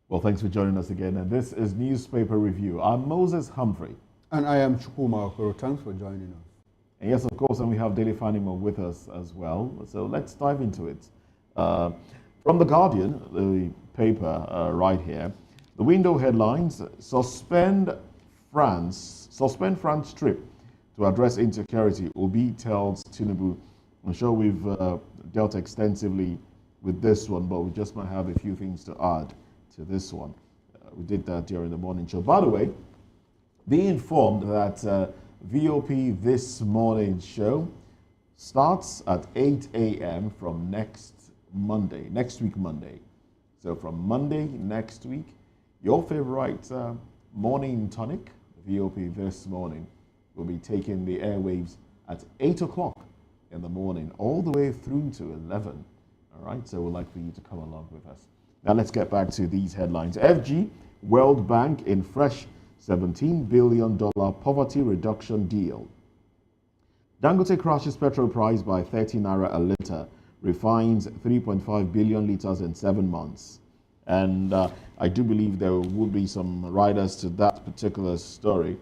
Well, thanks for joining us again. And this is Newspaper Review. I'm Moses Humphrey. And I am Chukuma Okoro. Thanks for joining us. And yes, of course, and we have Daily Fanimo with us as well. So let's dive into it. From The Guardian, the paper right here, the window headlines: suspend France trip to address insecurity. Obi tells Tinubu. I'm sure we've dealt extensively with this one, but we just might have a few things to add to this one. We did that during the morning show. By the way, be informed that VOP This Morning show starts at 8 a.m. from next week Monday. So from Monday next week, your favorite morning tonic, VOP This Morning, will be taking the airwaves at 8 o'clock in the morning, all the way through to 11. All right, so we'd like for you to come along with us. Now let's get back to these headlines. FG, World Bank in fresh $17 billion poverty reduction deal. Dangote crashes petrol price by 30 naira a litre, refines 3.5 billion litres in 7 months. And I do believe there will be some riders to that particular story.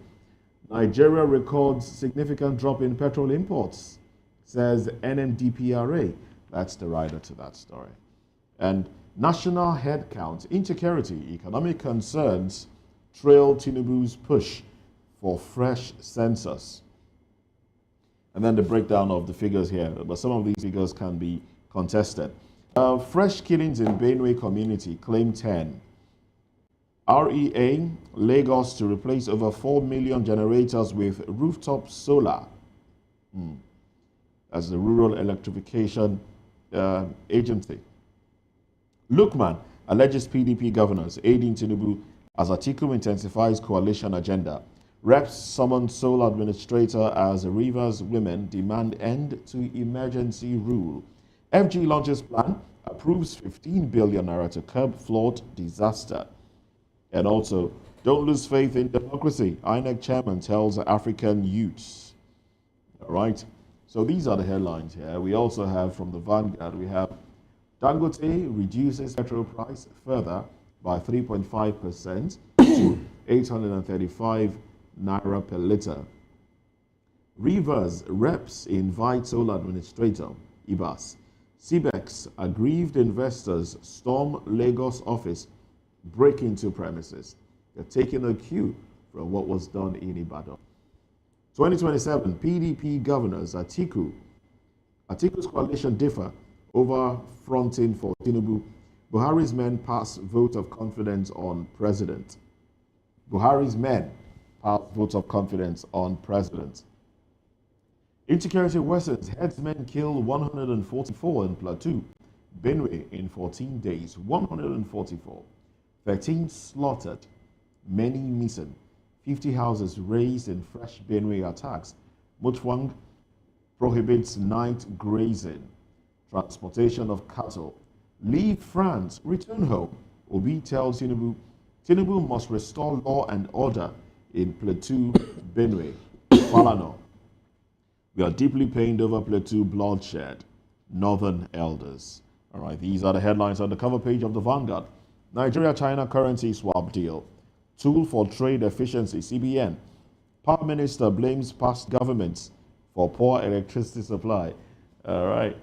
Nigeria records significant drop in petrol imports, says NMDPRA. That's the rider to that story. And national headcount, insecurity, economic concerns trail Tinubu's push for fresh census. And then the breakdown of the figures here, but some of these figures can be contested. Fresh killings in Benue community, claim 10. REA, Lagos to replace over 4 million generators with rooftop solar. As the Rural Electrification Agency. Lukman alleges PDP governors aiding Tinubu as Atiku intensifies coalition agenda. Reps summon sole administrator as Rivers women demand end to emergency rule. FG launches plan, approves 15 billion naira to curb flood disaster. And also, don't lose faith in democracy. INEC chairman tells African youths. All right. So these are the headlines here. We also have from the Vanguard, we have Dangote reduces petrol price further by 3.5% to 835 naira per litre. Rivers reps invite sole administrator, IBAS. CBEX aggrieved investors storm Lagos office, break into premises. They're taking a cue from what was done in Ibadan. 2027, PDP governors Atiku's coalition differ over fronting for Tinubu. Buhari's men pass vote of confidence on president. Buhari's men pass vote of confidence on president. Insecurity worsens. Headsmen kill 144 in Plateau. Benue in 14 days. 144. 13 slaughtered. Many missing. 50 houses razed in fresh Benue attacks. Mutwang prohibits night grazing. Transportation of cattle. Leave France, return home. Obi tells Tinubu must restore law and order in Plateau, Benue. Falano. We are deeply pained over Plateau bloodshed. Northern elders. All right, these are the headlines on the cover page of the Vanguard. Nigeria-China currency swap deal. Tool for trade efficiency, CBN. Power Minister blames past governments for poor electricity supply. All right.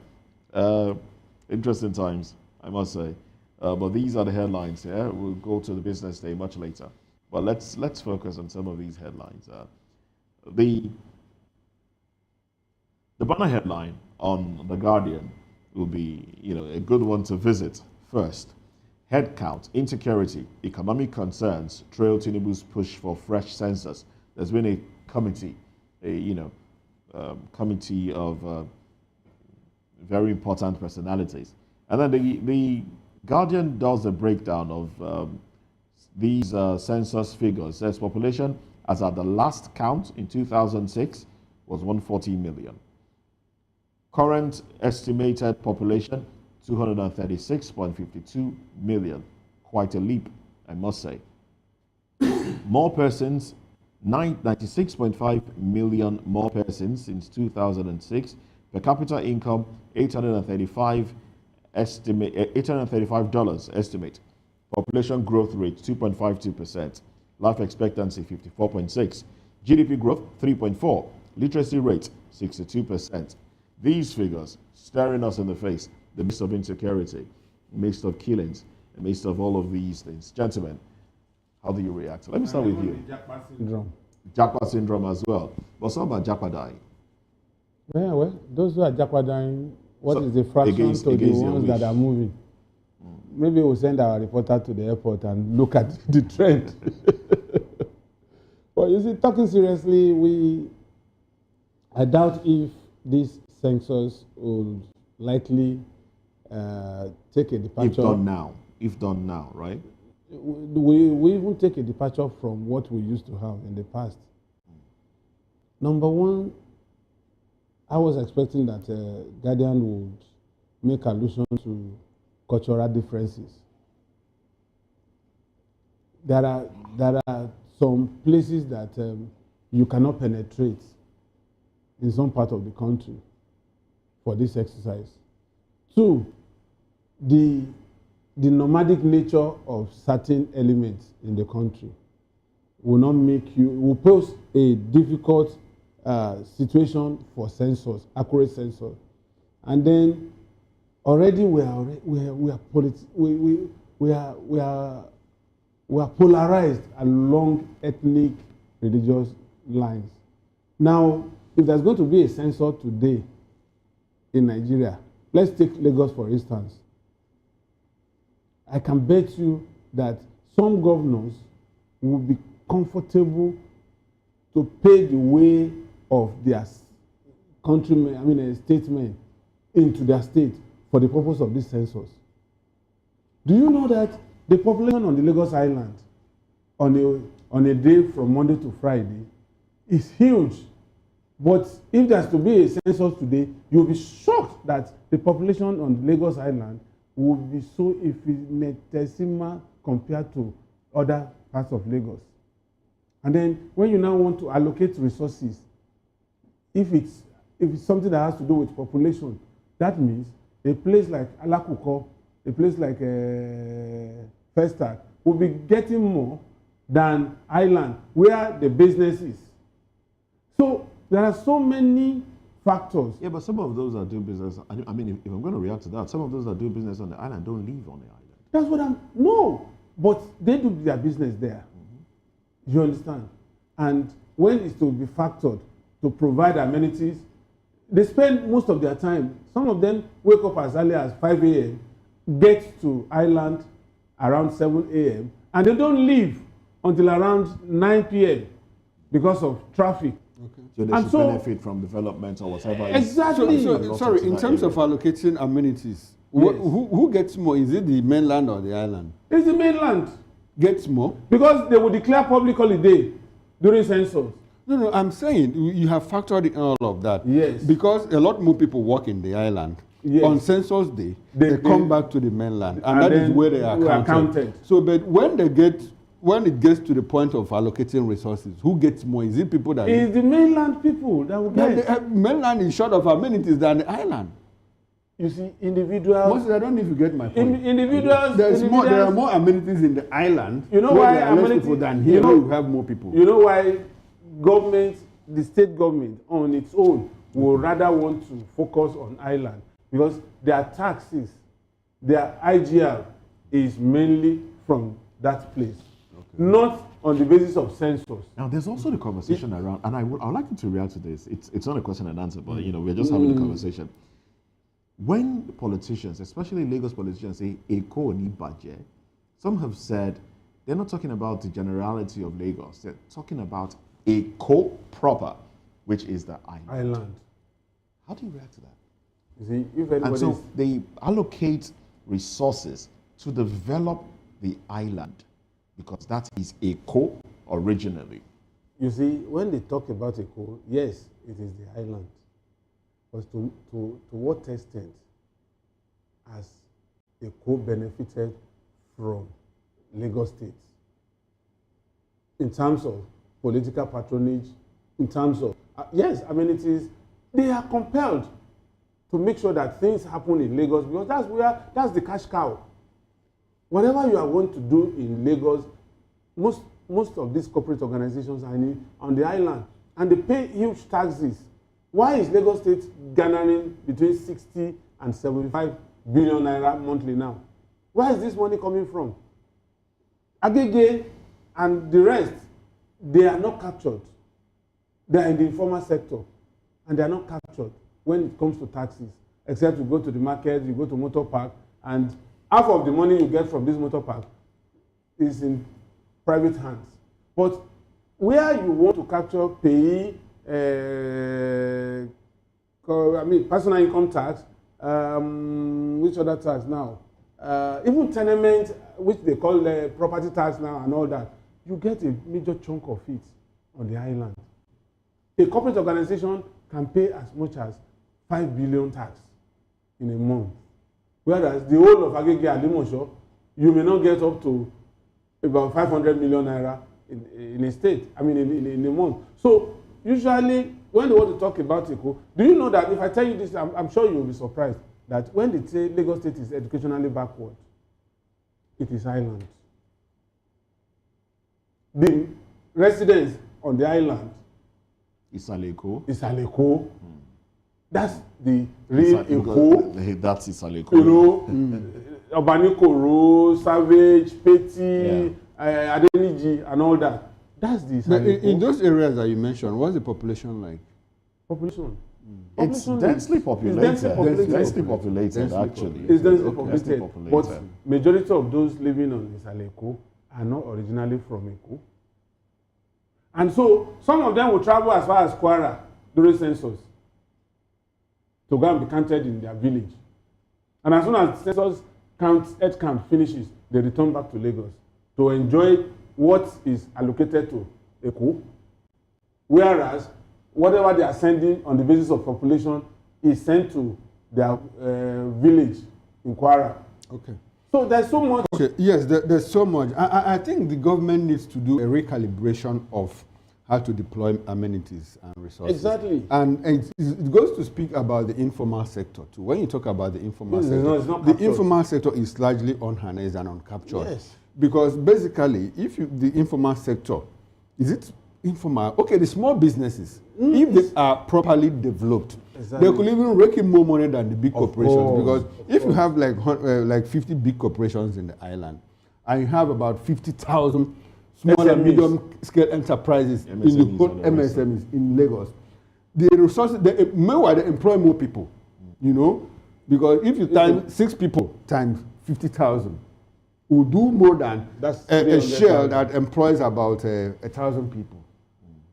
Interesting times, I must say. But these are the headlines here. We'll go to the business day much later. But let's focus on some of these headlines. The banner headline on The Guardian will be, a good one to visit first. Headcount, insecurity, economic concerns trail Tinubu's push for fresh census. There's been a committee, committee of very important personalities. And then the Guardian does a breakdown of these census figures. Says population as at the last count in 2006 was 140 million. Current estimated population 236.52 million. Quite a leap, I must say. More persons, 96.5 million more persons since 2006. Per capita income, $835 estimate. Population growth rate 2.52%. Life expectancy 54.6. GDP growth 3.4. Literacy rate 62%. These figures staring us in the face, the midst of insecurity, the midst of killings, the midst of all of these things. Gentlemen, how do you react? Let me start with you. Jackpot syndrome. Jackpot syndrome as well. But what about Jackpot dying? Yeah, well, those who are Jackpot dying, what is the fraction against to the your ones wish? that are moving? Maybe we'll send our reporter to the airport and look at the trend. But you see, talking seriously, I doubt if this census will likely take a departure. If done now, right? We even take a departure from what we used to have in the past. Number one, I was expecting that Guardian would make allusion to cultural differences. There are some places that you cannot penetrate in some part of the country for this exercise. Two, the nomadic nature of certain elements in the country will pose a difficult situation for census, accurate census. And then already we are polarized along ethnic, religious lines. Now, if there's going to be a census today in Nigeria, let's take Lagos for instance. I can bet you that some governors will be comfortable to pay the way of their countrymen, statesmen into their state for the purpose of this census. Do you know that the population on the Lagos Island on a day from Monday to Friday is huge? But if there's to be a census today, you'll be shocked that the population on the Lagos Island will be so infinitesimal compared to other parts of Lagos. And then when you now want to allocate resources, if it's something that has to do with population, that means a place like Alakuko, a place like Festac will be getting more than Island, where the business is. So there are so many factors. Yeah, but some of those that do business, I mean, if I'm going to react to that, some of those that do business on the island don't live on the island. That's what no, but they do their business there. Mm-hmm. You understand? And when it's to be factored to provide amenities, they spend most of their time. Some of them wake up as early as 5 a.m., get to island around 7 a.m., and they don't leave until around 9 p.m. because of traffic. Okay. So they should benefit from development or whatever. Exactly. Sorry, in terms of allocating amenities, yes. Who gets more? Is it the mainland or the island? It's the mainland. Gets more? Because they will declare public holiday during census. No, I'm saying you have factored in all of that. Yes. Because a lot more people work in the island. Yes. On census day, they come back to the mainland, and that is where they are counted. So, but when it gets to the point of allocating resources, who gets more? Is it people that... It's the mainland people that will get. The mainland is short of amenities than the island. You see, individuals... I don't know if you get my point. Individuals... There are more amenities in the island. You know why there are less people than here, where you have more people. You know why the state government on its own will rather want to focus on island? Because their taxes, their IGR is mainly from that place. Okay. Not on the basis of census. Now, there's also the conversation around, and I would like you to react to this. It's not a question and answer, but we're just having a conversation. When politicians, especially Lagos politicians, say Eko ni budget, some have said they're not talking about the generality of Lagos. They're talking about Eko proper, which is the island. How do you react to that? You see, and so they allocate resources to develop the island, because that is Eko originally. You see, when they talk about Eko, yes, it is the island. But to what extent has Eko benefited from Lagos State? In terms of political patronage, in terms of, yes, amenities, they are compelled to make sure that things happen in Lagos, because that's the cash cow. whatever you are going to do in Lagos, most of these corporate organizations are on the island, and they pay huge taxes. Why is Lagos State garnering between 60 and 75 billion naira monthly now? Where is this money coming from? Agege and the rest, they are not captured. They are in the informal sector, and they are not captured when it comes to taxes, except you go to the market, you go to motor park, and half of the money you get from this motor park is in private hands. But where you want to capture pay, personal income tax, which other tax now? Even tenement, which they call property tax now and all that, you get a major chunk of it on the island. A corporate organization can pay as much as 5 billion tax in a month. Whereas the whole of Agege and Limosho, you may not get up to about 500 million naira in a state, in a month. So usually when they want to talk about Eko, do you know that if I tell you this, I'm sure you will be surprised that when they say Lagos State is educationally backward, it is island. The residents on the island Isaleko. That's the real Eko. That's Isaleko. You know, Obanikoro, Savage, Petty, Adeniji, and all that. That's the Isaleko. In those areas that you mentioned, what's the population like? Population. It's densely populated. It's densely populated, actually. It's densely populated. But majority of those living on Isaleko are not originally from Eko. And so some of them will travel as far as Kwara during census to go and be counted in their village. And as soon as census head count finishes, they return back to Lagos to enjoy what is allocated to Eko. Whereas whatever they are sending on the basis of population is sent to their village in Kwara. Okay. So there's so much. Okay, yes, there's so much. I think the government needs to do a recalibration of how to deploy amenities and resources. Exactly. And it goes to speak about the informal sector too. When you talk about the informal sector, the informal sector is largely unharnessed and uncaptured. Yes. Because basically, the informal sector, is it informal? Okay, the small businesses, if they are properly developed, they could even rake in more money than the big corporations. Because if you have like 50 big corporations in the island, and you have about 50,000 small and medium-scale enterprises in the whole MSMEs in Lagos, the resources, meanwhile they employ more people, you know, because if you times 6 people times 50,000, will do more than a shell that employs about 1,000 people,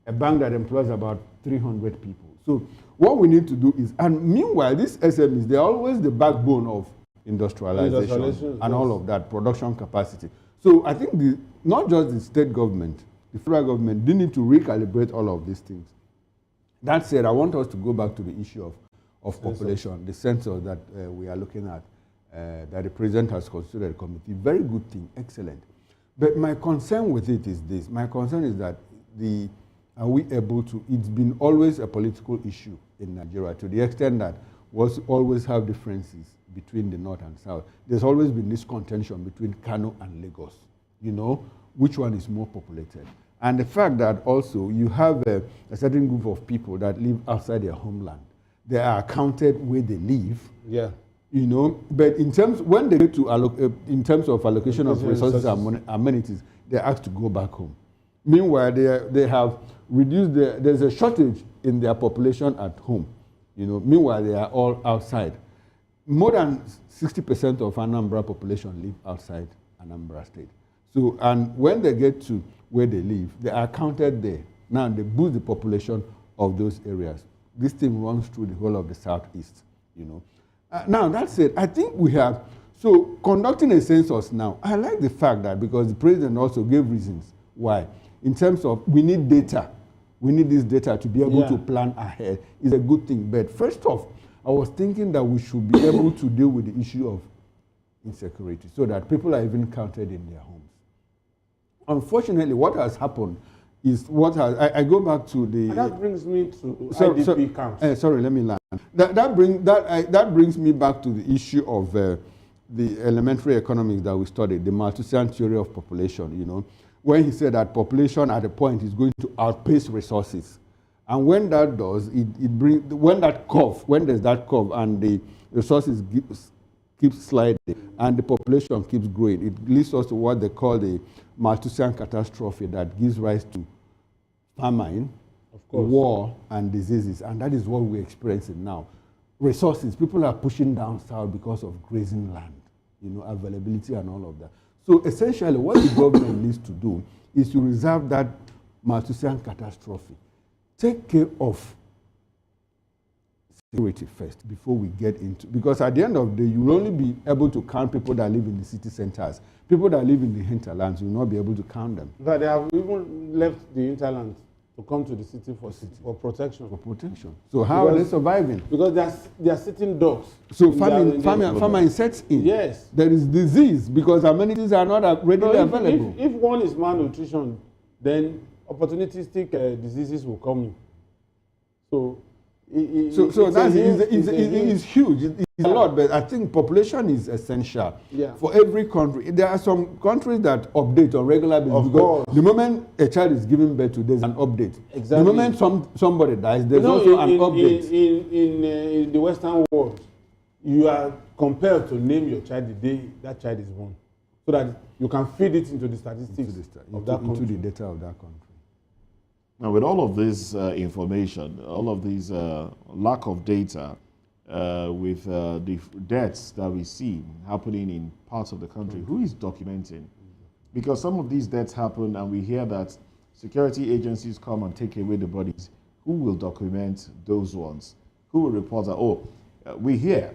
a bank that employs about 300 people. So what we need to do is, and meanwhile these SMEs, they're always the backbone of industrialization and all of that, production capacity. So I think not just the state government, the federal government, they need to recalibrate all of these things. That said, I want us to go back to the issue of population, the census that we are looking at, that the president has considered a committee. Very good thing, excellent. But my concern with it is this. My concern is that are we able to, it's been always a political issue in Nigeria to the extent that we always have differences between the north and south. There's always been this contention between Kano and Lagos, you know, which one is more populated. And the fact that also you have a certain group of people that live outside their homeland. They are counted where they live. Yeah. You know, but in terms, when they get to in terms of allocation of resources and amenities, they're asked to go back home. Meanwhile, they have reduced there's a shortage in their population at home. You know, meanwhile, they are all outside. More than 60% of Anambra population live outside Anambra State. So, and when they get to where they live, they are counted there. Now, they boost the population of those areas. This thing runs through the whole of the southeast, you know. Now, that said, I think we have, so conducting a census now, I like the fact that because the president also gave reasons why. In terms of, we need data. We need this data to be able to plan ahead. It's a good thing. But first off, I was thinking that we should be able to deal with the issue of insecurity so that people are even counted in their homes. Unfortunately, what has happened is I go back to the... And that brings me to IDP camps. Sorry, let me land. That brings me back to the issue of the elementary economics that we studied, the Malthusian theory of population, you know, when he said that population at a point is going to outpace resources. And when that does, when there's that curve and the resources keep sliding and the population keeps growing, it leads us to what they call the Malthusian catastrophe that gives rise to famine, war, and diseases. And that is what we're experiencing now. Resources, people are pushing down south because of grazing land, you know, availability and all of that. So essentially what the government needs to do is to reserve that Malthusian catastrophe. Take care of security first before we get into, because at the end of the day, you will only be able to count people that live in the city centers. People that live in the hinterlands, you will not be able to count them. But they have even left the hinterlands to come to the city for protection. For protection. So how are they surviving? Because they are sitting ducks. So famine sets in. Yes. There is disease because amenities are not readily available. If one is malnutrition, then opportunistic diseases will come in. So it's huge. It's a lot, but I think population is essential for every country. There are some countries that update on regular basis because the moment a child is given birth to, there's an update. Exactly. The moment somebody dies, there's also an update. In the Western world, you are compelled to name your child the day that child is born, so that you can feed it into the statistics of that country. Into the data of that country. Now, with all of this information, all of these lack of data, with the deaths that we see happening in parts of the country, who is documenting? Because some of these deaths happen and we hear that security agencies come and take away the bodies. Who will document those ones? Who will report that, we hear?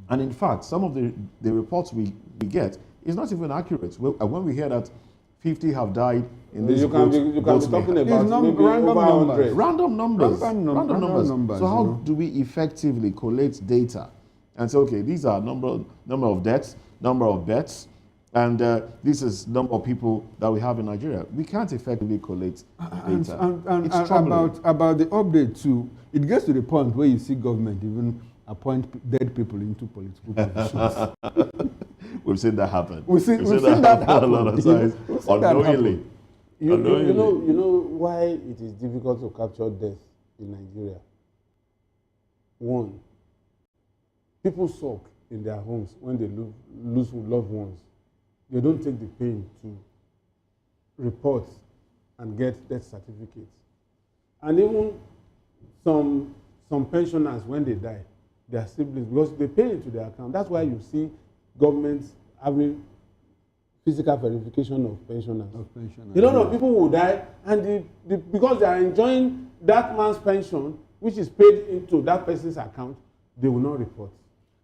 And in fact, some of the reports we get is not even accurate. When we hear that 50 have died in this you can be talking about random numbers. So how do we effectively collate data and say, okay, these are number of deaths, number of deaths, and this is number of people that we have in Nigeria? We can't effectively collate data. And about the update too, it gets to the point where you see government even appoint dead people into political positions. We've seen that happen. We've seen that happen a lot of times. Unknowingly. You know why it is difficult to capture death in Nigeria? One, people sulk in their homes when they lose loved ones. They don't take the pain to report and get death certificates. And even some pensioners, when they die, their siblings, because they pay into their account. That's why you see governments having physical verification of pensioners. A lot of people will die, and because they are enjoying that man's pension, which is paid into that person's account, they will not report.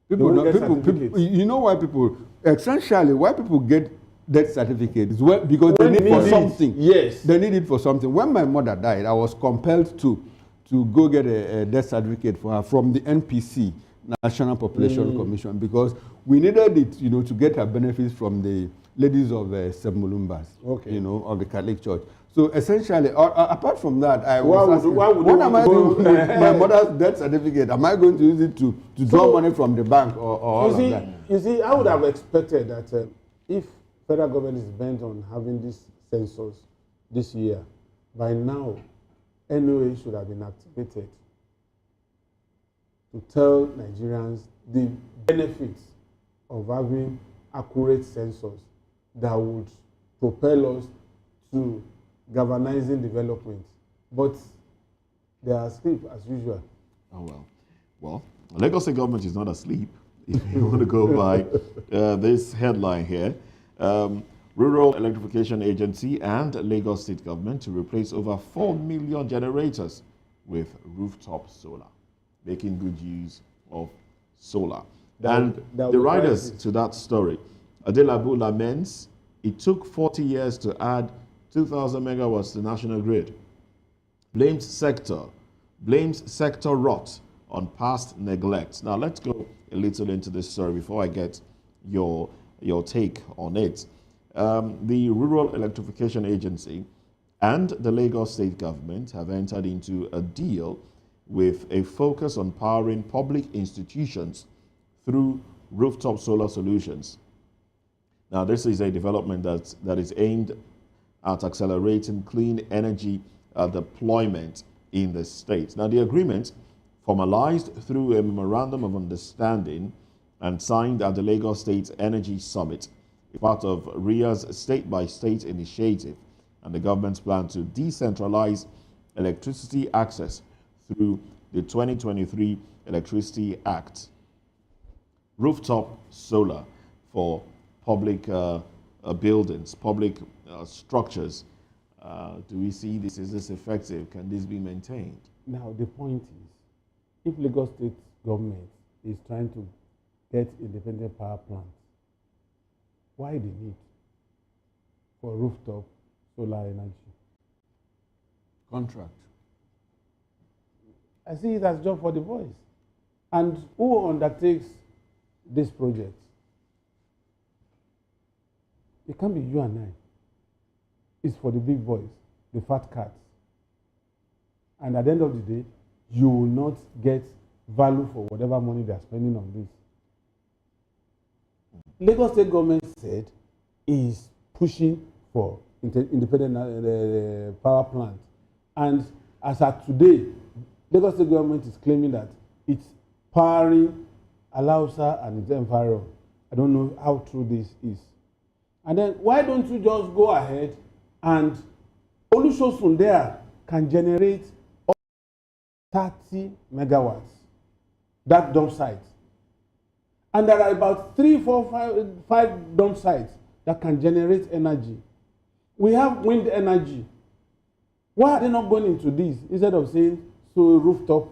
People, you know why people, essentially, why people get death certificate is because they need it for something. Yes. They need it for something. When my mother died, I was compelled to go get a death certificate for her from the NPC, National Population Commission, because we needed it, to get her benefits from the ladies of Semulumbas, of the Catholic Church. So essentially, apart from that, what am I doing with my mother's death certificate? Am I going to use it to draw money from the bank or all of that? You see, I would have expected that if federal government is bent on having this census this year, by now, NOA should have been activated to tell Nigerians the benefits of having accurate census that would propel us to galvanizing development. But they are asleep as usual. Oh, well, Lagos State government is not asleep, if you want to go by this headline here. Rural Electrification Agency and Lagos State government to replace over 4 million generators with rooftop solar, making good use of solar. The writers to that story, Adelabu laments it took 40 years to add 2,000 megawatts to the national grid. Blames sector rot on past neglect. Now let's go a little into this story before I get your take on it. The Rural Electrification Agency and the Lagos State government have entered into a deal with a focus on powering public institutions through rooftop solar solutions. Now, this is a development that is aimed at accelerating clean energy deployment in the state. Now, the agreement, formalized through a memorandum of understanding and signed at the Lagos State Energy Summit, is part of RIA's state-by-state initiative and the government's plan to decentralize electricity access through the 2023 Electricity Act. Rooftop solar for public buildings, public structures. Do we see this? Is this effective? Can this be maintained? Now, the point is, if Lagos State government is trying to get independent power plants, why the need for rooftop solar energy? Contract. I see it as job for the boys. And who undertakes this project? It can't be you and I. It's for the big boys, the fat cats. And at the end of the day, you will not get value for whatever money they are spending on this. Lagos State government said is pushing for independent power plant. And as at today, Lagos State government is claiming that it's powering Alausa and its environment. I don't know how true this is. And then why don't you just go ahead and Olusosun there can generate 30 megawatts, that dump site. And there are about 3, 4, 5 dump sites that can generate energy. We have wind energy. Why are they not going into this instead of saying so rooftop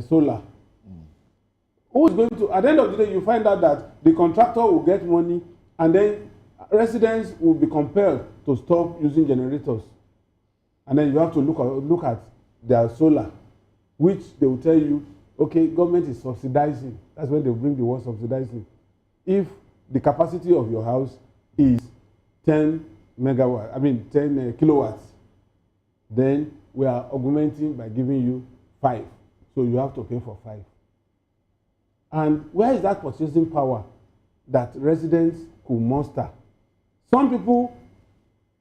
solar? Who is going to, at the end of the day, you find out that the contractor will get money and then residents will be compelled to stop using generators. And then you have to look at their solar, which they will tell you, okay, government is subsidizing. That's when they bring the word subsidizing. If the capacity of your house is 10 kilowatts, then we are augmenting by giving you 5. So you have to pay for 5. And where is that purchasing power that residents could muster? Some people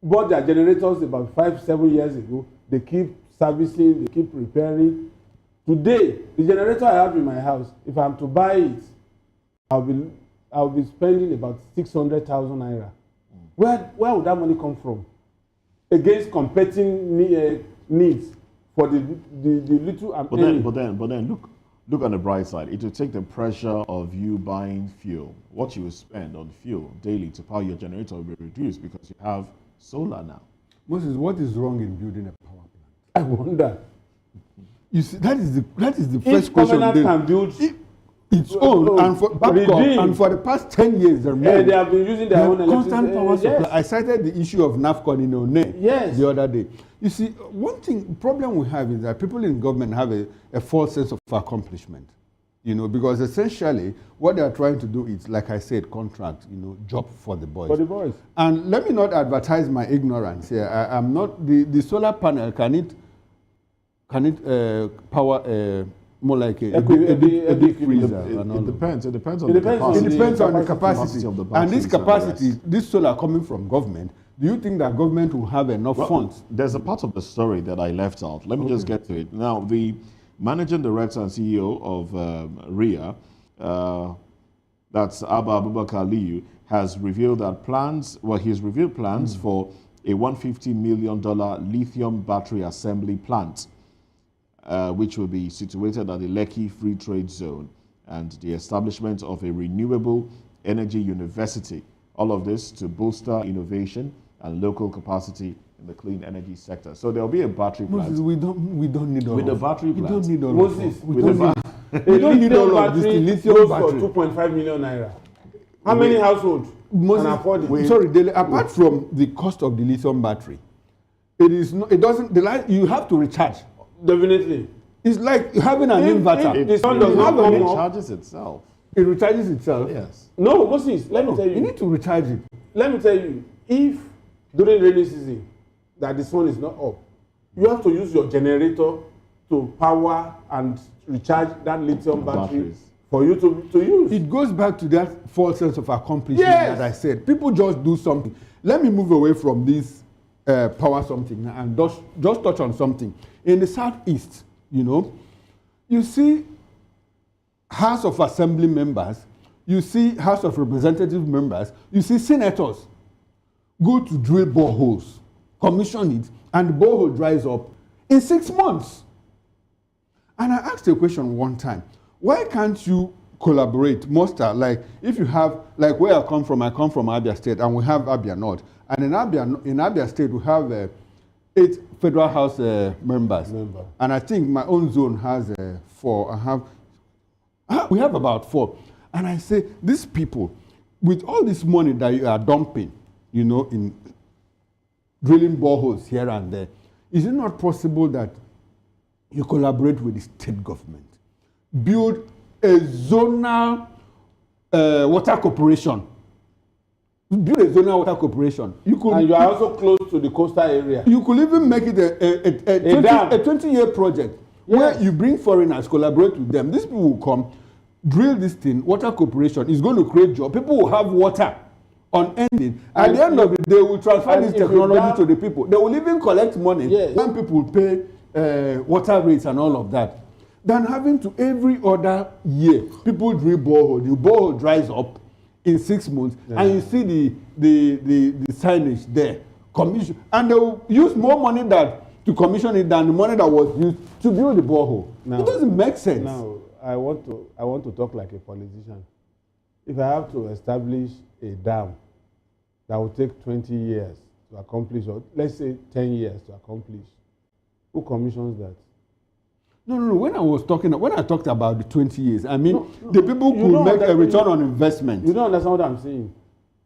bought their generators about 5, 7 years ago. They keep servicing, they keep repairing. Today, the generator I have in my house, if I'm to buy it, I'll be spending about 600,000 naira. Where would that money come from? Against competing needs for the little I'm earning. But then look on the bright side. It will take the pressure of you buying fuel. What you will spend on fuel daily to power your generator will be reduced because you have solar now. Moses, what is wrong in building a power plant? I wonder. You see, that is the first question. If can build its own, and for the past 10 years, they have been using their own constant power supply. Yes. I cited the issue of NAFCON in One the other day. You see, one problem we have is that people in government have a false sense of accomplishment. Because essentially what they are trying to do is, like I said, contract, job for the boys. For the boys. And let me not advertise my ignorance here. I'm not the solar panel. Can it power more like a deep freezer? It depends. It depends on the capacity capacity. of the And this batteries capacity, this solar coming from government, do you think that government will have enough funds? There's a part of the story that I left out. Let me just get to it. Now, the managing director and CEO of RIA, that's Abba Abubakar Aliyu, has revealed that he's revealed plans for a $150 million lithium battery assembly plant, which will be situated at the Lekki Free Trade Zone, and the establishment of a renewable energy university. All of this to bolster innovation and local capacity in the clean energy sector. So there'll be a battery plant. Moses, we don't need all with of the battery We plant. don't need all Moses, of We don't need all of this. The lithium goes battery for 2.5 million naira. How many households can afford it? Sorry, Dele, apart from the cost of the lithium battery, you have to recharge. Definitely. It's like having an inverter. The sun does not come It up. charges itself. It recharges itself. Yes. No, Moses, let me tell you. You need to recharge it. Let me tell you, if during rainy season that the sun is not up, you have to use your generator to power and recharge that lithium battery Batteries. for you to use. It goes back to that false sense of accomplishment that I said. People just do something. Let me move away from this power something now and just touch on something. In the Southeast, you know, you see House of Assembly members, you see House of Representative members, you see senators go to drill boreholes, commission it, and the borehole dries up in 6 months. And I asked a question one time. Why can't you collaborate, muster, like if you have, like where I come from Abia State, and we have Abia North. And in Abia State, we have 8 federal house members. And I think my own zone has 4. We have about 4. And I say, these people, with all this money that you are dumping, you know, in drilling boreholes here and there, is it not possible that you collaborate with the state government? Build a zonal water corporation. Build a zonal water corporation. And you are also close to the coastal area. You could even make it a 20-year project where you bring foreigners, collaborate with them. These people will come, drill this thing, water corporation is going to create jobs. People will have water unending. At the end of the day, they will transfer this technology to the people. They will even collect money when people pay water rates and all of that. Than having to every other year, people drill borehole. The borehole dries up in 6 months, and you see the signage there. Commission, and they will use more money to commission it than the money that was used to build the borehole. It doesn't make sense. Now, I want to talk like a politician. If I have to establish a dam that will take 20 years to accomplish, or let's say 10 years to accomplish, who commissions that? No. When I talked about the 20 years, I mean the people could make a return on investment. You don't understand what I'm saying.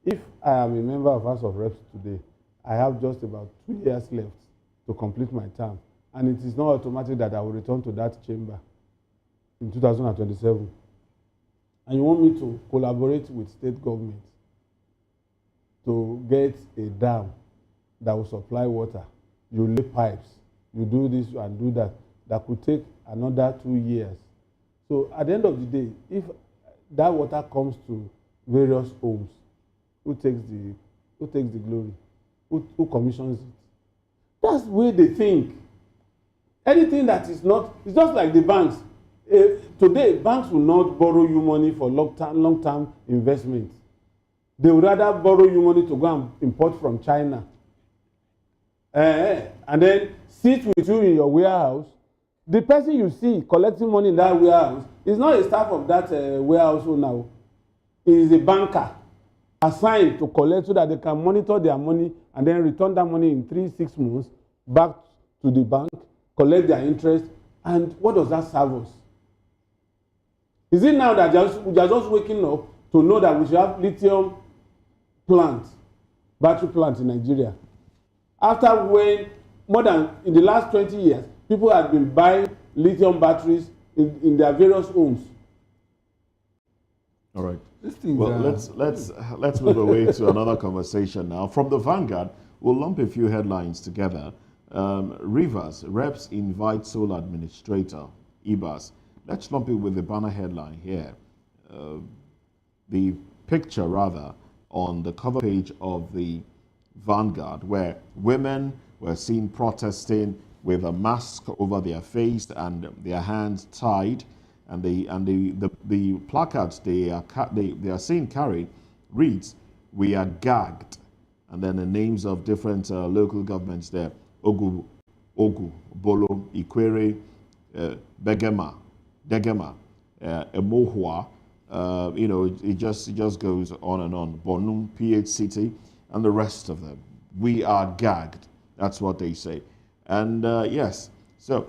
If I am a member of House of Reps today, I have just about 2 years left to complete my term, and it is not automatic that I will return to that chamber in 2027. And you want me to collaborate with state government to get a dam that will supply water. You lay pipes, you do this and do that. That could take another 2 years. So at the end of the day, if that water comes to various homes, who takes the glory? Who commissions it? That's the way they think. Anything that is not, it's just like the banks. Today, banks will not borrow you money for long-term investment. They would rather borrow you money to go and import from China. And then sit with you in your warehouse. The person you see collecting money in that warehouse is not a staff of that warehouse now. He is a banker assigned to collect so that they can monitor their money and then return that money in 3-6 months back to the bank, collect their interest. And what does that serve us? Is it now that we are just waking up to know that we should have lithium plants, battery plants in Nigeria? After when, more than in the last 20 years, people have been buying lithium batteries in their various homes. All right. Well, let's move away to another conversation now. From the Vanguard, we'll lump a few headlines together. Rivers, reps invite sole administrator, IBAS. Let's lump it with the banner headline here. The picture, rather, on the cover page of the Vanguard, where women were seen protesting with a mask over their face and their hands tied, and the placards they are seen carried reads, "We are gagged," and then the names of different local governments there: Ogu, Bolo, Ikwere, Degema, Emohua. It just goes on and on. Bonum, PH City, and the rest of them. We are gagged. That's what they say. And yes, so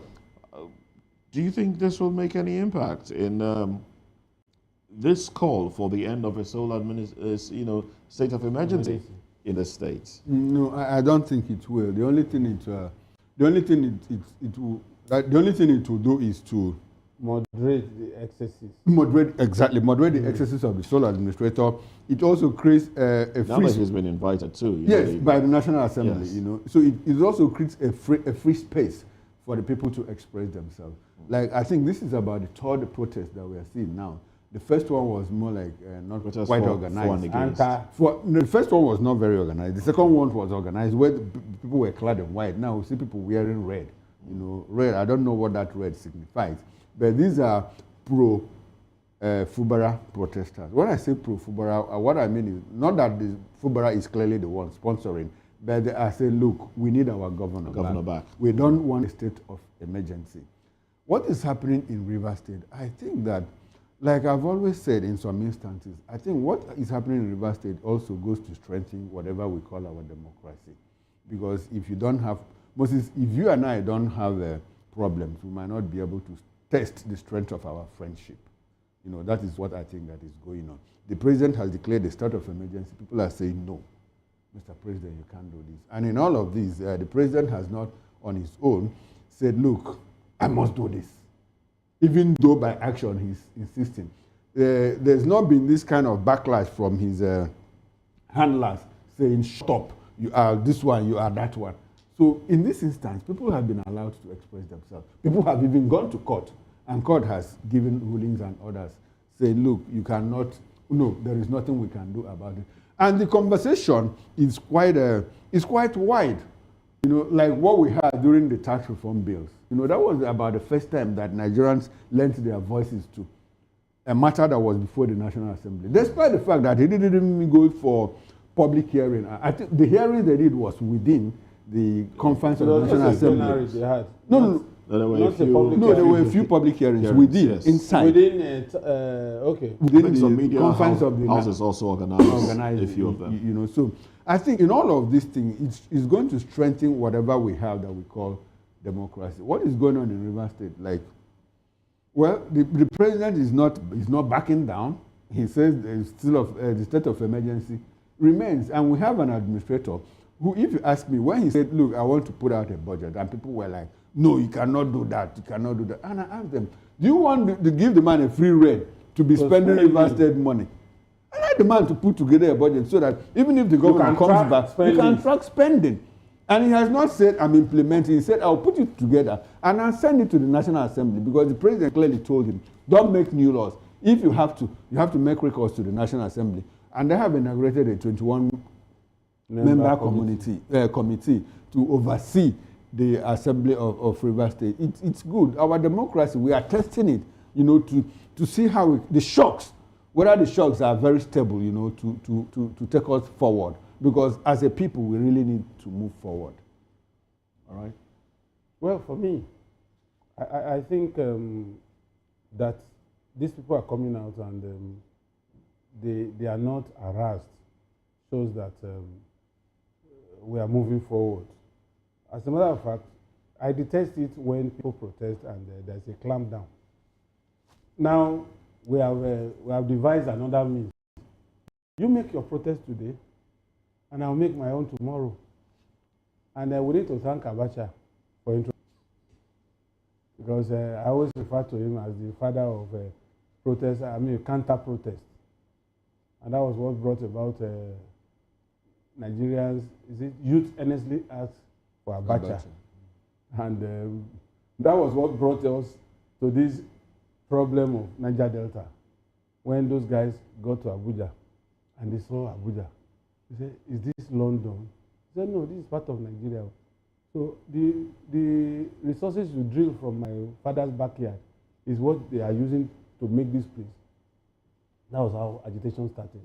do you think this will make any impact in this call for the end of a sole state of emergency in the states? No, I don't think it will. The only thing it will do is to moderate the excesses. Moderate the excesses of the sole administrator. It also creates a free. Now that he's been invited too. Yes, by the National Assembly. Yes. So it also creates a free space for the people to express themselves. Like, I think this is about the third protest that we are seeing now. The first one was more like not quite organized. The first one was not very organized. The second one was organized, where people were clad in white. Now we see people wearing red. You know, red. I don't know what that red signifies, but these are pro Fubara protesters. When I say pro Fubara, what I mean is not that the Fubara is clearly the one sponsoring, but I say, look, we need our governor back. We don't want a state of emergency. What is happening in Rivers State? I think that, like I've always said in some instances, I think what is happening in Rivers State also goes to strengthen whatever we call our democracy. Because if you don't have, Moses, if you and I don't have problems, we might not be able to test the strength of our friendship. You know, that is what I think that is going on. The president has declared a state of emergency. People are saying, no, Mr. President, you can't do this. And in all of this, the president has not, on his own, said, look, I must do this. Even though by action he's insisting. There's not been this kind of backlash from his handlers saying, stop, you are this one, you are that one. So in this instance, people have been allowed to express themselves. People have even gone to court, and court has given rulings and orders saying, look, you cannot, no, there is nothing we can do about it. And the conversation is quite wide. You know, like what we had during the tax reform bills. You know, that was about the first time that Nigerians lent their voices to a matter that was before the National Assembly. Despite the fact that they didn't even go for public hearing. I think the hearing they did was within the confines of the National Assembly. They had. No. There were a few public hearings within, yes. inside. Within the confines of the House is also organized a few of them. You know, so I think in all of these things, it's going to strengthen whatever we have that we call democracy. What is going on in Rivers State? Like, well, the president is not backing down. He says the state of emergency remains, and we have an administrator who, if you ask me, when he said, look, I want to put out a budget, and people were like, no, you cannot do that, you cannot do that. And I asked them, do you want to give the man a free rein to be spending Rivers State money? I like the man to put together a budget so that even if the government comes back, you can track spending. And he has not said, I'm implementing. He said, I'll put it together and I'll send it to the National Assembly, because the president clearly told him, don't make new laws. If you have to make recourse to the National Assembly. And they have inaugurated a 21-member committee to oversee the Assembly of Rivers State. It's good. Our democracy, we are testing it, you know, to see how the shocks, whether the shocks are very stable, you know, to take us forward. Because as a people, we really need to move forward. All right? Well, for me, I think that these people are coming out and they are not harassed, shows that we are moving forward. As a matter of fact, I detest it when people protest and there's a clampdown. Now, we have devised another means. You make your protest today, and I'll make my own tomorrow. And we need to thank Abacha for introducing, because I always refer to him as the father of protest, counter-protest. And that was what brought about Nigerians, youth earnestly asked for Abacha. And that was what brought us to this problem of Niger Delta. When those guys got to Abuja and they saw Abuja, they said, is this London? They said, no, this is part of Nigeria. So the resources you drill from my father's backyard is what they are using to make this place. That was how agitation started.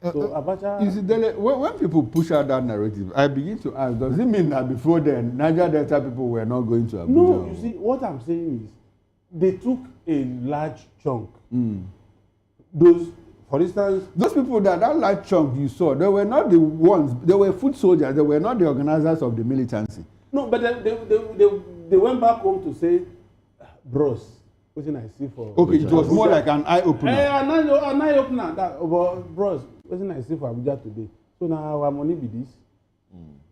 So Abacha... You see, when people push out that narrative, I begin to ask, does it mean that before then, Niger Delta people were not going to Abuja? No, you see, what I'm saying is, they took a large chunk. Those, for instance... Those people that large chunk you saw, they were not the ones, they were foot soldiers, they were not the organizers of the militancy. No, but they went back home to say, bros, what I see for... Okay, it was more like an eye-opener. An eye-opener. Bros, what I see for Abuja today. So now our money be this.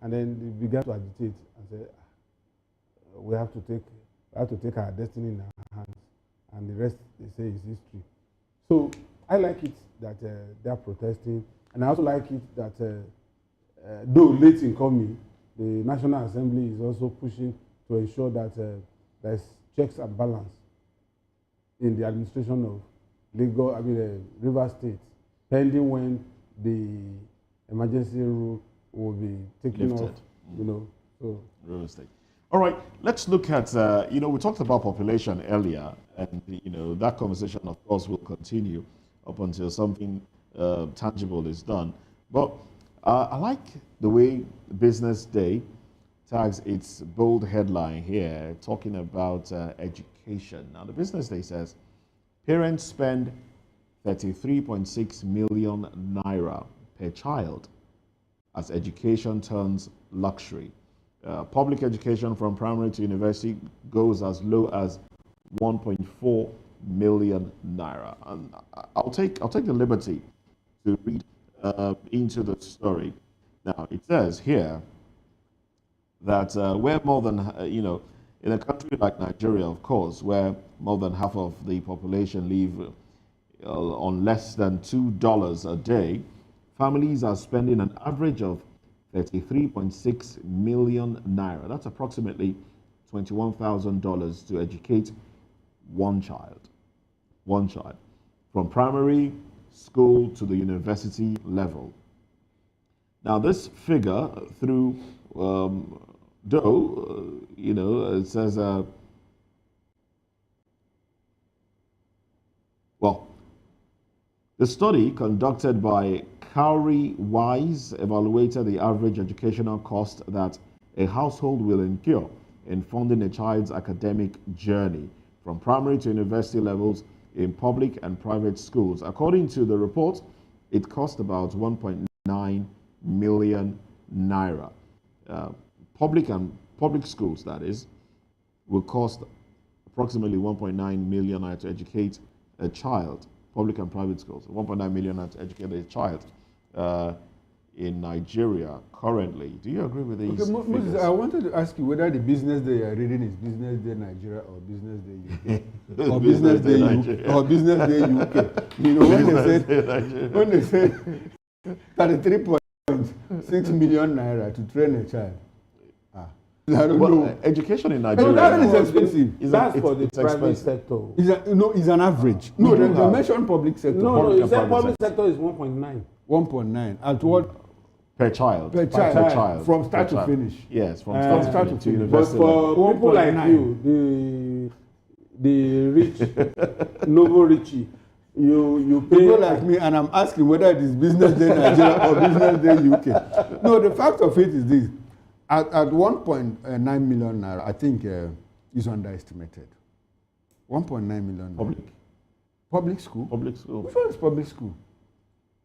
And then they began to agitate and say, we have to take our destiny in our hands. And the rest, they say, is history. So I like it that they are protesting. And I also like it that, though late in coming, the National Assembly is also pushing to ensure that there's checks and balance in the administration of Lagos, River State, pending when the emergency rule will be taken Lifted. off. You know, so. River State. All right, let's look at, we talked about population earlier, and, that conversation, of course, will continue up until something tangible is done. But I like the way Business Day tags its bold headline here, talking about education. Now, the Business Day says, parents spend 33.6 million naira per child as education turns luxury. Public education from primary to university goes as low as 1.4 million naira. And I'll take the liberty to read into the story. Now, it says here that where more than, in a country like Nigeria, of course, where more than half of the population live on less than $2 a day, families are spending an average of 33.6 million naira. That's approximately $21,000 to educate one child. From primary school to the university level. Now, this figure, through it says, the study conducted by Cowrie Wise evaluated the average educational cost that a household will incur in funding a child's academic journey from primary to university levels in public and private schools. According to the report, it cost about 1.9 million naira. Public schools, that is, will cost approximately 1.9 million naira to educate a child. Public and private schools, 1.9 million naira to educate a child in Nigeria currently. Do you agree with these figures? I wanted to ask you whether the Business Day you're reading is Business Day Nigeria or Business Day UK or Business Day Nigeria or Business Day UK. You know, when they say 33.6 million naira to train a child. I don't know. Education in Nigeria that is expensive. That's for the private sector. It's an average. No, they mentioned public sector. No, you said public sector is 1.9. 1.9 at what? Per child. Per child. From start to finish. Yes, from start to finish. But for people like you, the rich, Novo Richie, you pay. People like me, and I'm asking whether it is Business Day Nigeria or Business Day UK. No, the fact of it is this. At 1.9 million naira, I think is underestimated. 1.9 million naira. Public school? Public school. Which one is public school?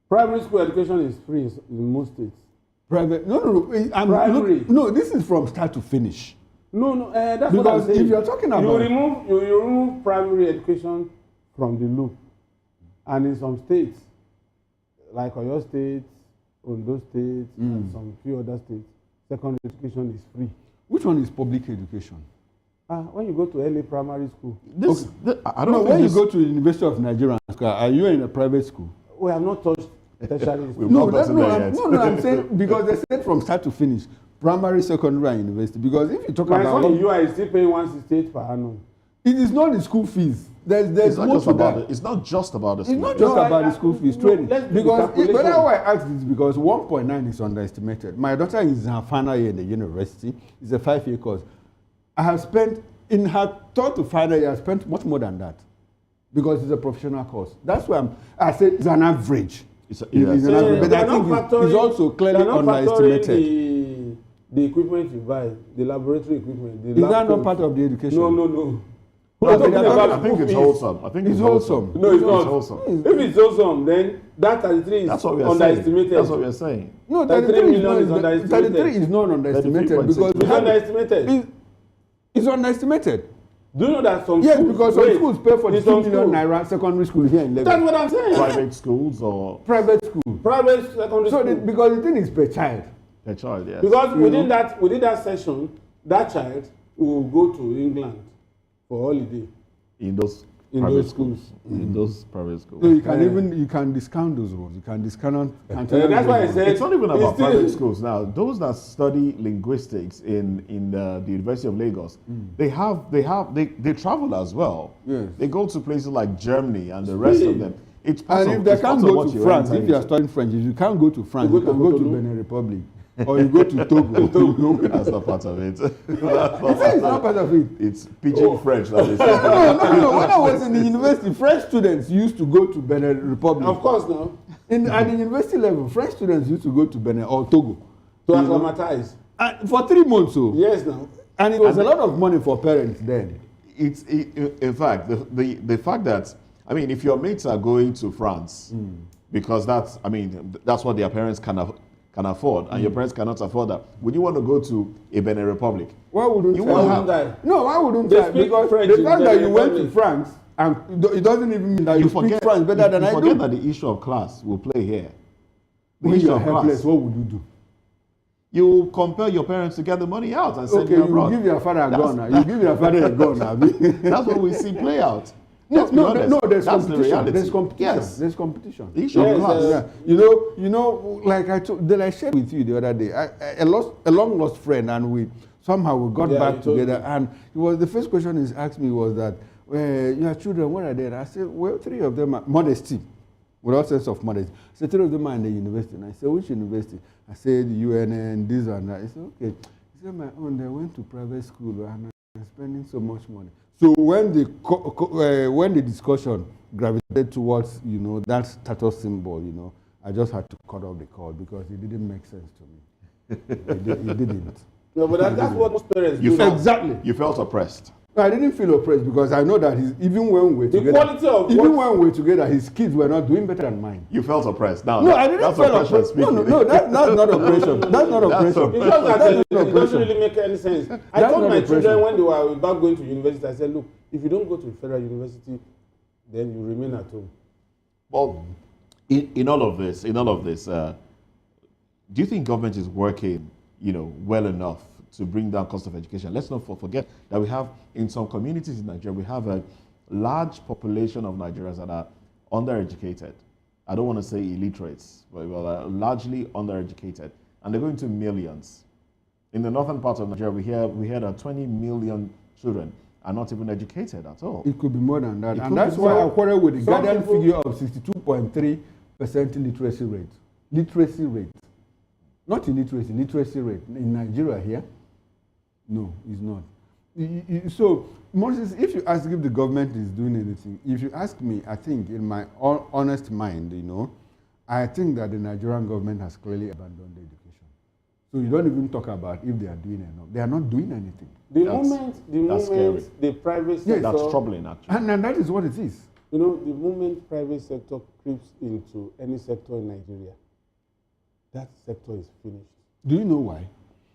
Primary school education is free in most states. Private? No. Primary. No, this is from start to finish. No, that's because what I'm saying. If you're talking about... You remove primary education from the loop. And in some states, like Oyo State, Ondo State, and some few other states, secondary education is free. Which one is public education? When you go to LA primary school. I don't know. When you go to the University of Nigeria, are you in a private school? We have not touched tertiary school. No, I'm saying because they said from start to finish, primary, secondary, and university. Because if you talk about... My son in UI is still paying 168 per annum. It is not the school fees. There's more to that. It's not just about the school fees. It's not just about the school fees. Training. Because whether I ask this because 1.9 is underestimated. My daughter is in her final year in the university. It's a 5-year course. I have spent, in her third to final year, I spent much more than that. Because it's a professional course. That's why I said it's an average. It's an average. But I think it's also clearly underestimated. The equipment you buy, the laboratory equipment. Is that not part of the education? No. I think it's wholesome. I think it's wholesome. No, it's not. Wholesome. If it's wholesome, then that 33 is underestimated. That's what we are saying. No, 33 million is underestimated. 33 is not underestimated because it's underestimated. It's underestimated. Do you know that some schools... Yes, because some schools pay for 2 million naira secondary school here in Lagos. That's what I'm saying. Private schools or... Private school. Private secondary school. Because the thing is per child. Per child, yes. Because within that session, that child will go to England for holiday. In those in those schools. In those private schools. So you can discount those ones. You can discount. That's why I said it's not even about private schools now. Those that study linguistics in the University of Lagos, they travel as well. Yes. They go to places like Germany and the rest of them. It's and if they can't go to France, if you are studying French, if you can't go to France, you can go to Benin Republic. Or you go to Togo. That's not part of it. It's not part of it. It's pidgin French. That is no. When I was in the university, French students used to go to Benin Republic. Of course, no. At the university level, French students used to go to Benin or Togo. To acclimatize. For 3 months, so. Yes, no. And it was a lot of money for parents then. In fact, the fact that, I mean, if your mates are going to France, because that's what their parents can afford, and your parents cannot afford that. Would you want to go to a Benin Republic? Why wouldn't you? No, why wouldn't I? Because the fact that you went to France, and it doesn't even mean that you speak French better than I do. Forget that the issue of class will play here. When you are helpless, what would you do? You will compel your parents to get the money out and send you abroad. You give your father a gun. You give your father a gun. That's what we see play out. No, there's competition. The there's competition. Yes. There's competition. The issue of class. You know, like I shared with you the other day, a long lost friend, and we got back together. And it was the first question he asked me was that, your children, what are they? And I said, well, 3 of them are modesty, with all sense of modesty. I said, 3 of them are in the university. And I said, which university? I said, UNN, this and that. He said, okay. He said, my own, they went to private school and I'm spending so much money. So when the discussion gravitated towards, that status symbol, I just had to cut off the call because it didn't make sense to me. It didn't. No, but that's what most parents do. Exactly. You felt oppressed. I didn't feel oppressed because I know that even when we were together, his kids were not doing better than mine. You felt oppressed. Now, no, I didn't feel oppressed. No, that's not oppression. That's not oppression. It's just that it doesn't really make any sense. I told my children when they were about going to university, I said, look, if you don't go to federal university, then you remain at home. Well, in all of this, do you think government is working, well enough to bring down cost of education? Let's not forget that we have, in some communities in Nigeria, we have a large population of Nigerians that are undereducated. I don't want to say illiterates, but largely undereducated. And they're going to millions. In the northern part of Nigeria, we hear that 20 million children are not even educated at all. It could be more than that. And that's why I quarrel with the Guardian figure of 62.3% literacy rate. Literacy rate. Not illiteracy, literacy rate. In Nigeria here, no, it's not. So, Moses, if you ask if the government is doing anything, if you ask me, I think in my honest mind, I think that the Nigerian government has clearly abandoned the education. So you don't even talk about if they are doing enough. They are not doing anything. The moment the private sector... Yes, that's troubling, actually. And that is what it is. The moment private sector creeps into any sector in Nigeria, that sector is finished. Do you know why?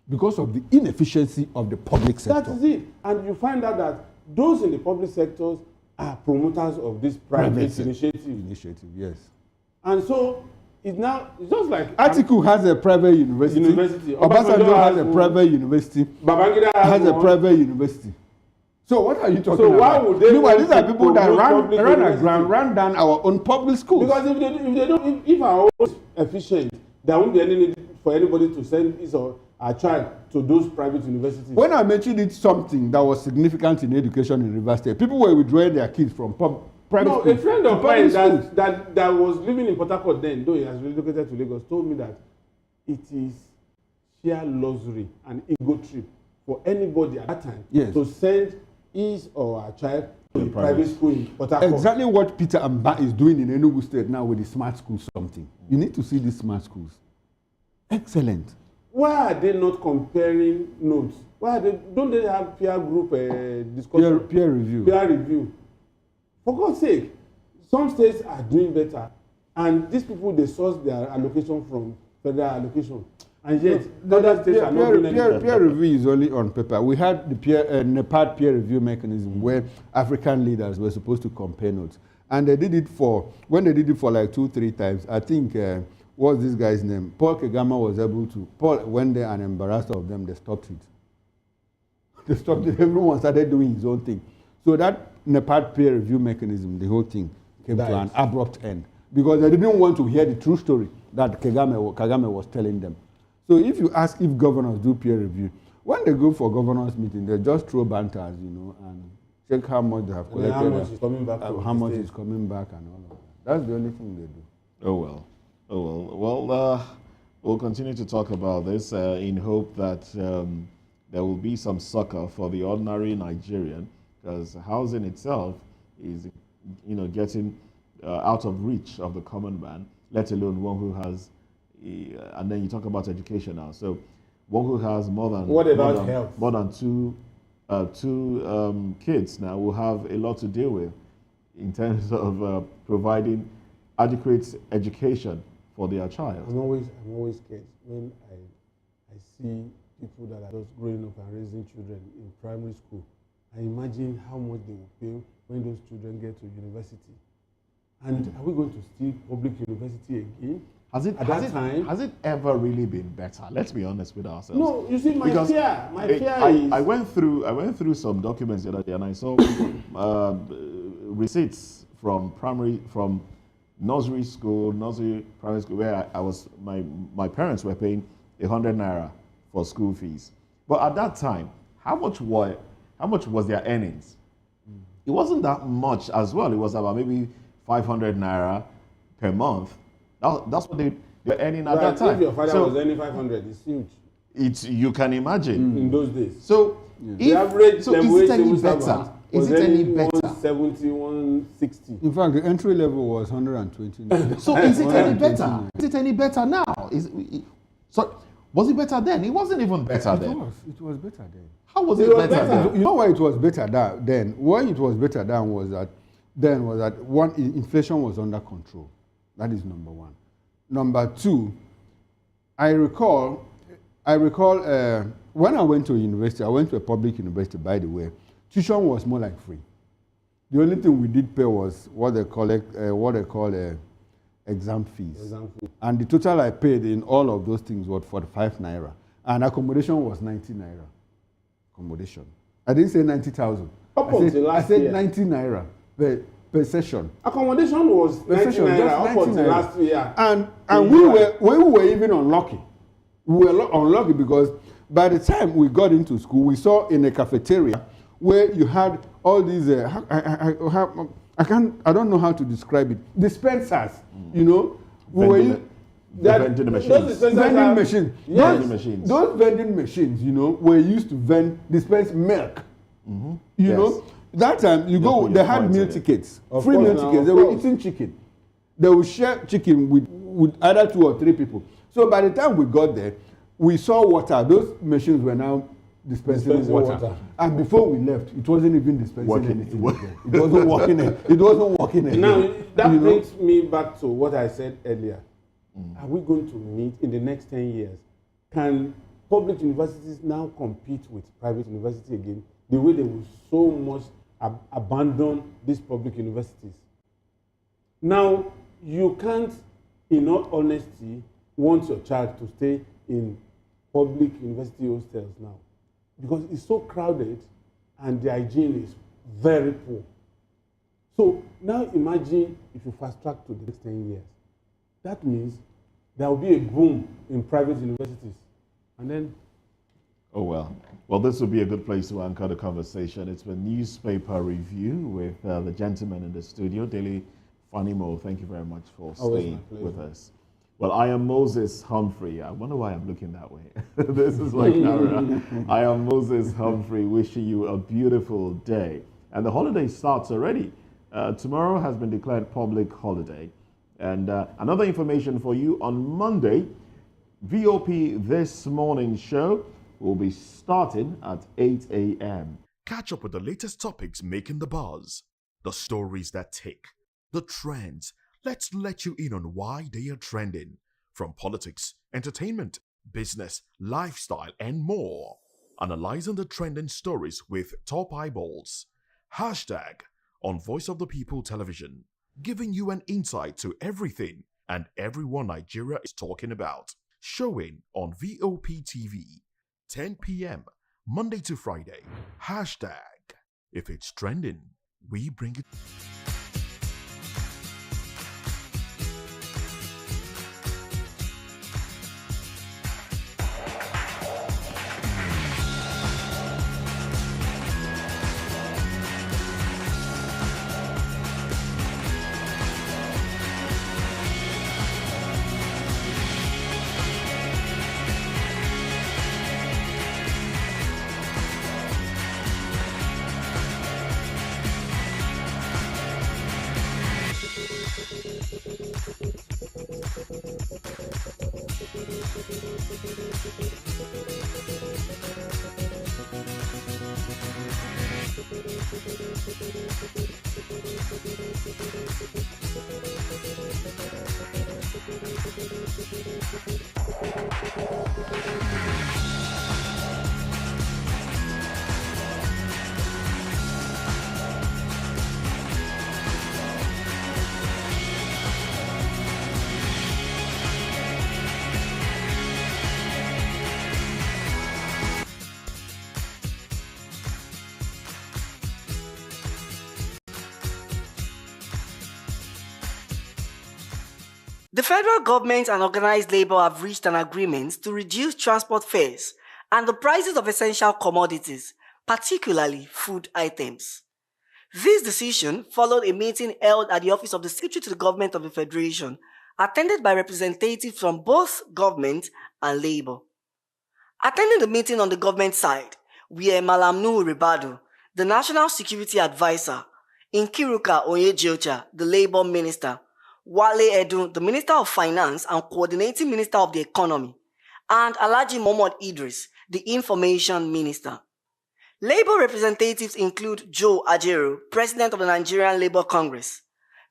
Because of the inefficiency of the public sector. That is it. And you find out that those in the public sectors are promoters of this private initiative. Yes. And so it's just like... Atiku has a private university. Obasanjo has a private university. Babangida has a private university. So what are you talking about? So why would they... These are people that run down our own public schools. Because if our own is efficient, there won't be any need for anybody to send his or her child to those private universities. When I mentioned something that was significant in education in Rivers State, people were withdrawing their kids from private schools. A friend of mine that was living in Port Harcourt then, though he has relocated to Lagos, told me that it is sheer luxury and ego trip for anybody at that time to send his or her child to a private school in Port Harcourt. Exactly what Peter Amba is doing in Enugu State now with the smart schools something. You need to see these smart schools. Excellent. Why are they not comparing notes? Don't they have peer group discussion? Peer review. Peer review. For God's sake, some states are doing better, and these people, they source their allocation from federal allocation. And yet, other states are not doing anything. Peer review is only on paper. We had the NEPAD peer review mechanism where African leaders were supposed to compare notes. And they did it when they did it for like 2-3 times, I think, what's this guy's name? Paul Kagame was able to, Paul went there and embarrassed of them, they stopped it. Everyone started doing his own thing. So that NEPAD peer review mechanism, the whole thing came to an abrupt end because they didn't want to hear the true story that Kagame was telling them. So if you ask if governors do peer review, when they go for governors meeting, they just throw banters, and check how much they have collected, how much is coming back, how much is coming back, and all of that. That's the only thing they do. Oh well. Well, we'll continue to talk about this in hope that there will be some succor for the ordinary Nigerian, because housing itself is, getting out of reach of the common man, let alone one who has, and then you talk about education now. So one who has more than two kids now will have a lot to deal with in terms of providing adequate education for their child. I'm always scared when I see people that are just growing up and raising children in primary school. I imagine how much they will pay when those children get to university. And are we going to steal public university again? Has it ever really been better? Let's be honest with ourselves. No, you see, my fear is... I went through some documents the other day, and I saw receipts from nursery primary school, where I was, my parents were paying 100 naira for school fees. But at that time, how much was their earnings? It wasn't that much as well. It was about maybe 500 naira per month. That's what they were earning at that time. If your father was earning 500, it's huge. You can imagine. In those days. So, the average is it any better? Is it any better? 170, 160. In fact, the entry level was 120. So is it any better? Is it any better now? Was it better then? It wasn't even better then. It was better then. How was it better then? You know why it was better then? Why it was better then was that one, inflation was under control. That is number one. Number two, I recall when I went to university, I went to a public university, by the way. Tuition was more like free. The only thing we did pay was what they call exam fees. And the total I paid in all of those things was 45 naira. And accommodation was 90 naira. Accommodation. I didn't say 90,000. I said 90 naira per session. Accommodation was 90 naira up until last year. And we were even unlucky. We were unlucky because by the time we got into school, we saw in a cafeteria where you had all these, I don't know how to describe it, dispensers, Vending machines. Vending machines. Yes. Vending machines. Those vending machines, were used to dispense milk. Mm-hmm. You know, that time they had meal tickets, free meal tickets. They were eating chicken. They would share chicken with either 2 or 3 people. So by the time we got there, we saw water. Those machines were now dispensing water. And before we left, it wasn't even dispensing anything. It wasn't working. It wasn't working again. Now, that brings me back to what I said earlier. Are we going to meet in the next 10 years? Can public universities now compete with private universities again, the way they will so much abandon these public universities? Now, you can't, in all honesty, want your child to stay in public university hostels now, because it's so crowded and the hygiene is very poor. So now imagine if you fast track to the next 10 years. That means there will be a boom in private universities. And then... Oh, well. Well, this would be a good place to anchor the conversation. It's a newspaper review with the gentleman in the studio, Daily Fanimo. Thank you very much for staying with us. Well, I am Moses Humphrey. I wonder why I'm looking that way. This is my camera. I am Moses Humphrey, wishing you a beautiful day. And the holiday starts already. Tomorrow has been declared public holiday. And another information for you, on Monday, VOP This Morning Show will be starting at 8 a.m. Catch up with the latest topics making the buzz, the stories that tick, the trends. Let's let you in on why they are trending, from politics, entertainment, business, lifestyle, and more. Analyzing the trending stories with top eyeballs. Hashtag on Voice of the People Television, giving you an insight to everything and everyone Nigeria is talking about. Showing on VOP TV, 10 p.m., Monday to Friday. Hashtag if it's trending, we bring it. The federal government and organized labor have reached an agreement to reduce transport fares and the prices of essential commodities, particularly food items. This decision followed a meeting held at the office of the Secretary to the Government of the Federation, attended by representatives from both government and labor. Attending the meeting on the government side were Malam Nuhu Ribadu, the National Security Advisor, Nkiruka Onyejiocha, the Labor Minister, Wale Edu, the Minister of Finance and Coordinating Minister of the Economy, and Alhaji Mohammed Idris, the Information Minister. Labor representatives include Joe Ajaero, President of the Nigerian Labour Congress,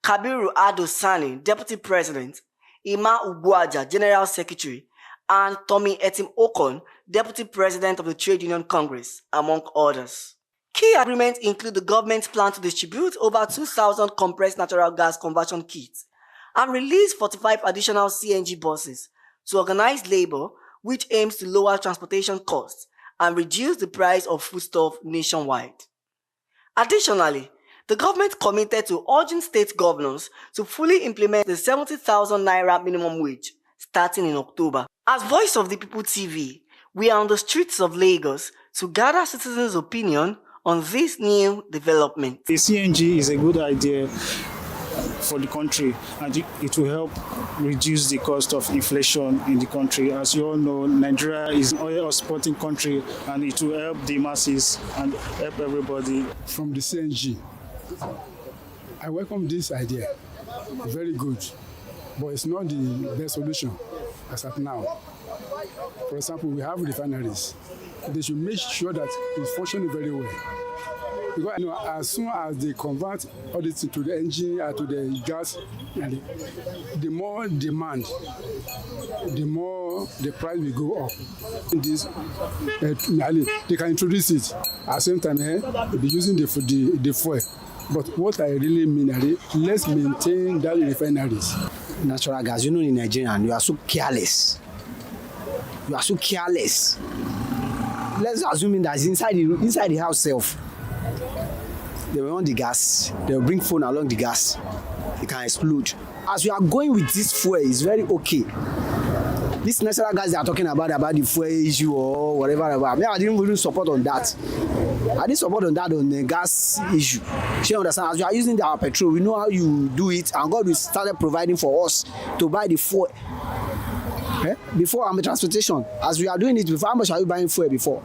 Kabiru Ado Sani, Deputy President, Ima Ugwaja, General Secretary, and Tommy Etim Okon, Deputy President of the Trade Union Congress, among others. Key agreements include the government's plan to distribute over 2,000 compressed natural gas conversion kits and release 45 additional CNG buses to organize labor, which aims to lower transportation costs and reduce the price of foodstuff nationwide. Additionally, the government committed to urging state governors to fully implement the 70,000 naira minimum wage starting in October. As Voice of the People TV, we are on the streets of Lagos to gather citizens' opinion on this new development. The CNG is a good idea for the country, and it will help reduce the cost of inflation in the country. As you all know, Nigeria is an oil exporting country, and it will help the masses and help everybody. From the CNG, I welcome this idea. Very good, but it's not the best solution as of now. For example, we have refineries. They should make sure that it's functioning very well. Because as soon as they convert all this to the engine or to the gas, and the more demand, the more the price will go up. This, they can introduce it at the same time. They'll be using the fuel. But what I really mean, let's maintain that refineries. Natural gas, in Nigeria, you are so careless. You are so careless. Let's assume that inside the house self. They will on the gas, they will bring phone along the gas, it can explode. As we are going with this fuel, it's very okay. This natural gas they are talking about the fuel issue or whatever. I didn't really support on that. I didn't support on that on the gas issue. You understand? As we are using our petrol, we know how you do it, and God will start providing for us to buy the fuel. Before I'm a transportation, as we are doing it before, how much are you buying fuel before?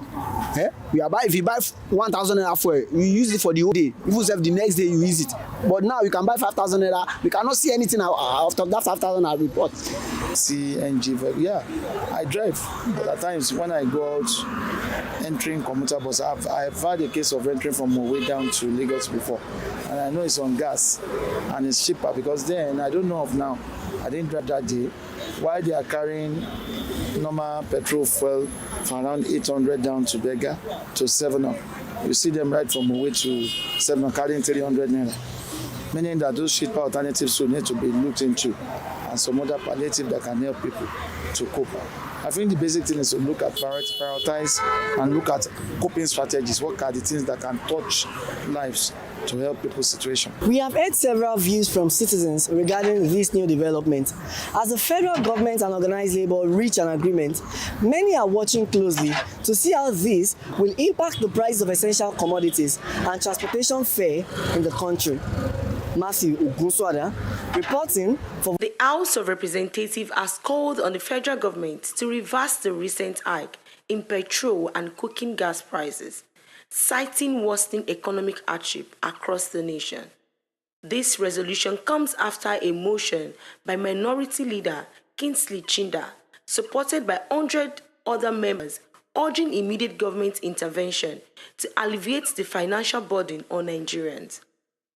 If you buy 1,000 naira fuel, you use it for the whole day. If you save the next day, you use it. But now you can buy 5,000 naira. We cannot see anything after that 5,000 naira report. CNG, yeah, I drive. But at times when I go out entering commuter bus, I've had a case of entering from Mowe down to Lagos before, and I know it's on gas and it's cheaper because then I don't know of now. I didn't drive that day. Why they are carrying normal petrol fuel from around 800 down to Bega to 7 You see them right from Mowe to 7 carrying 300 naira. Meaning that those cheaper alternatives will need to be looked into, and some other palliative that can help people to cope. I think the basic thing is to look at prioritize and look at coping strategies. What are the things that can touch lives to help people's situation. We have heard several views from citizens regarding this new development. As the federal government and organized labor reach an agreement, many are watching closely to see how this will impact the price of essential commodities and transportation fare in the country. Matthew Ugunswada, reporting for the House of Representatives has called on the federal government to reverse the recent hike in petrol and cooking gas prices, citing worsening economic hardship across the nation. This resolution comes after a motion by Minority Leader Kingsley Chinda, supported by 100 other members, urging immediate government intervention to alleviate the financial burden on Nigerians.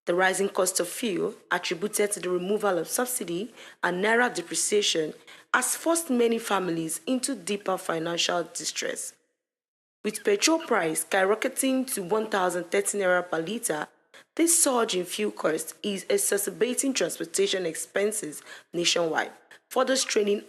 The rising cost of fuel, attributed to the removal of subsidy and naira depreciation, has forced many families into deeper financial distress. With petrol price skyrocketing to 1,030 naira per litre, this surge in fuel cost is exacerbating transportation expenses nationwide, further straining